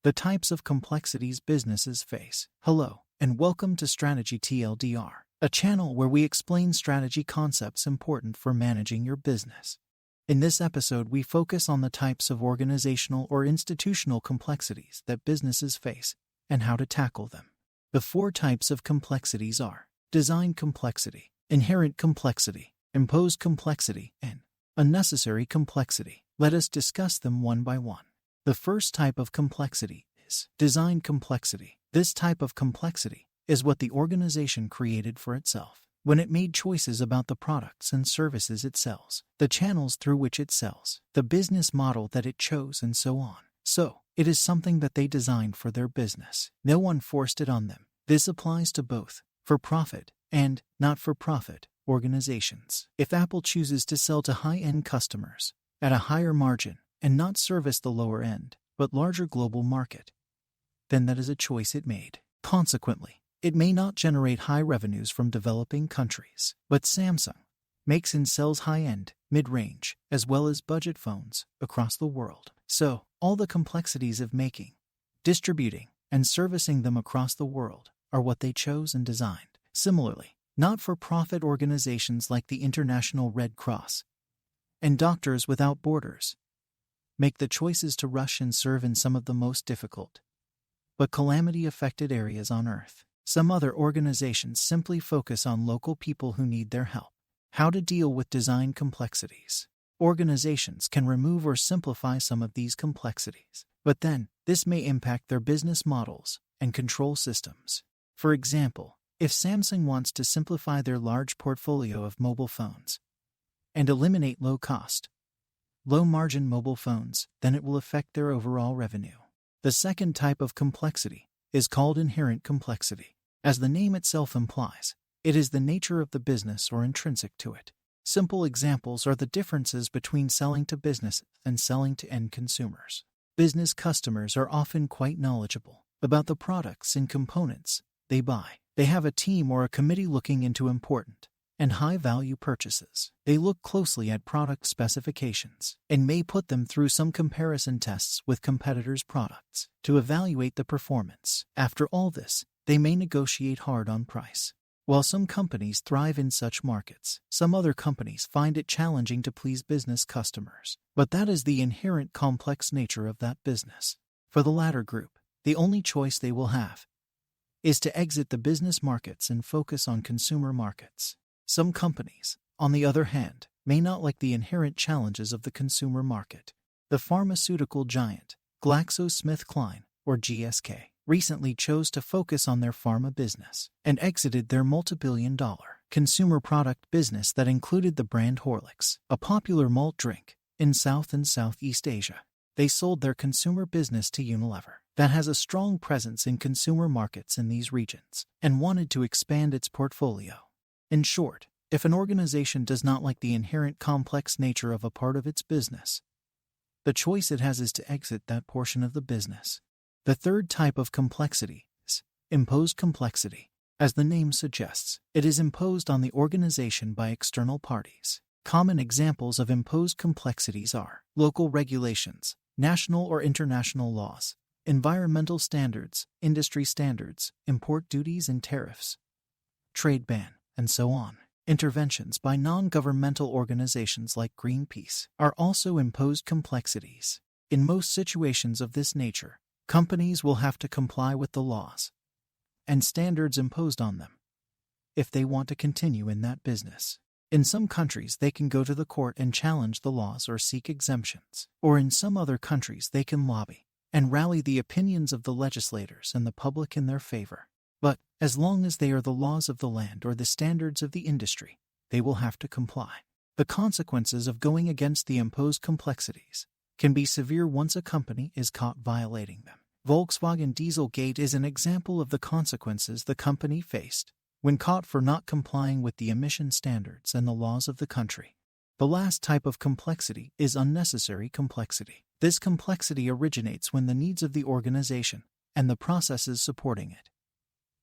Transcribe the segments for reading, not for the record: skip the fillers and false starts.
The types of complexities businesses face. Hello, and welcome to Strategy TLDR, a channel where we explain strategy concepts important for managing your business. In this episode, we focus on the types of organizational or institutional complexities that businesses face and how to tackle them. The 4 types of complexities are design complexity, inherent complexity, imposed complexity, and unnecessary complexity. Let us discuss them one by one. The first type of complexity is design complexity. This type of complexity is what the organization created for itself when it made choices about the products and services it sells, the channels through which it sells, the business model that it chose, and so on. So, it is something that they designed for their business. No one forced it on them. This applies to both for-profit and not-for-profit organizations. If Apple chooses to sell to high-end customers at a higher margin and not service the lower end, but larger global market, then that is a choice it made. Consequently, it may not generate high revenues from developing countries. But Samsung makes and sells high-end, mid-range, as well as budget phones across the world. So, all the complexities of making, distributing, and servicing them across the world are what they chose and designed. Similarly, not-for-profit organizations like the International Red Cross and Doctors Without Borders make the choices to rush and serve in some of the most difficult but calamity-affected areas on Earth. Some other organizations simply focus on local people who need their help. How to deal with design complexities. Organizations can remove or simplify some of these complexities, but then this may impact their business models and control systems. For example, if Samsung wants to simplify their large portfolio of mobile phones and eliminate low-cost, low-margin mobile phones, then it will affect their overall revenue. The second type of complexity is called inherent complexity. As the name itself implies, it is the nature of the business or intrinsic to it. Simple examples are the differences between selling to businesses and selling to end consumers. Business customers are often quite knowledgeable about the products and components they buy. They have a team or a committee looking into important and high-value purchases. They look closely at product specifications and may put them through some comparison tests with competitors' products to evaluate the performance. After all this, they may negotiate hard on price. While some companies thrive in such markets, some other companies find it challenging to please business customers. But that is the inherent complex nature of that business. For the latter group, the only choice they will have is to exit the business markets and focus on consumer markets. Some companies, on the other hand, may not like the inherent challenges of the consumer market. The pharmaceutical giant, GlaxoSmithKline, or GSK, recently chose to focus on their pharma business and exited their multi-billion-dollar consumer product business that included the brand Horlicks, a popular malt drink, in South and Southeast Asia. They sold their consumer business to Unilever, that has a strong presence in consumer markets in these regions, and wanted to expand its portfolio. In short, if an organization does not like the inherent complex nature of a part of its business, the choice it has is to exit that portion of the business. The third type of complexity is imposed complexity. As the name suggests, it is imposed on the organization by external parties. Common examples of imposed complexities are local regulations, national or international laws, environmental standards, industry standards, import duties and tariffs, trade ban, and so on. Interventions by non-governmental organizations like Greenpeace are also imposed complexities. In most situations of this nature, companies will have to comply with the laws and standards imposed on them if they want to continue in that business. In some countries, they can go to the court and challenge the laws or seek exemptions. Or in some other countries, they can lobby and rally the opinions of the legislators and the public in their favor. But, as long as they are the laws of the land or the standards of the industry, they will have to comply. The consequences of going against the imposed complexities can be severe once a company is caught violating them. Volkswagen Dieselgate is an example of the consequences the company faced when caught for not complying with the emission standards and the laws of the country. The last type of complexity is unnecessary complexity. This complexity originates when the needs of the organization and the processes supporting it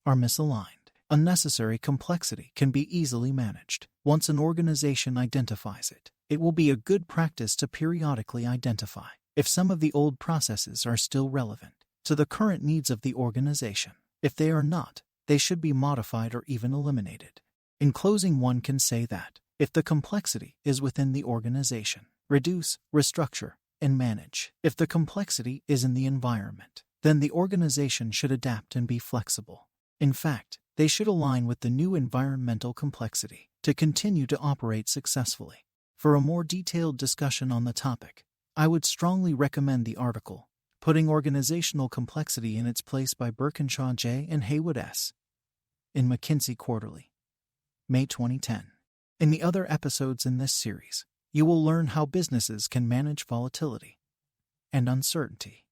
are misaligned. Unnecessary complexity can be easily managed. Once an organization identifies it, it will be a good practice to periodically identify if some of the old processes are still relevant to the current needs of the organization. If they are not, they should be modified or even eliminated. In closing, one can say that if the complexity is within the organization, reduce, restructure, and manage. If the complexity is in the environment, then the organization should adapt and be flexible. In fact, they should align with the new environmental complexity to continue to operate successfully. For a more detailed discussion on the topic, I would strongly recommend the article, Putting Organizational Complexity in Its Place by Birkinshaw J. and Heywood S. in McKinsey Quarterly, May 2010. In the other episodes in this series, you will learn how businesses can manage volatility and uncertainty.